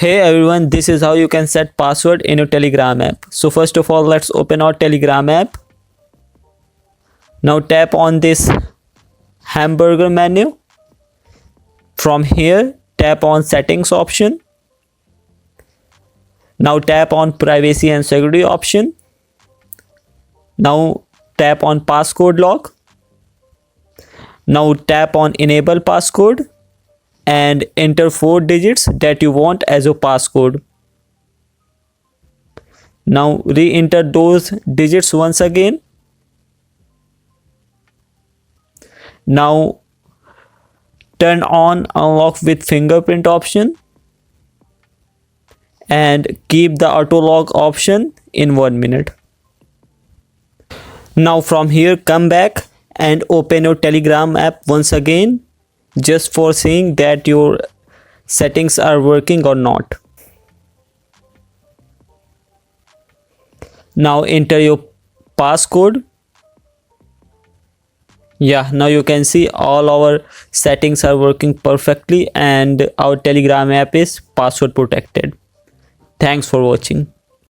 Hey everyone, this is how you can set password in your Telegram app. So first of all, let's open our Telegram app. Now tap on this hamburger menu. From here, tap on settings option. Now tap on privacy and security option. Now tap on passcode lock. Now tap on enable passcode and enter 4 digits that you want as a passcode. Now re-enter those digits once again. Now turn on unlock with fingerprint option and keep the auto lock option in 1 minute. Now from here, come back and open your Telegram app once again, just for seeing that your settings are working or not. Now enter your passcode. Yeah, now you can see all our settings are working perfectly and our Telegram app is password protected. Thanks for watching.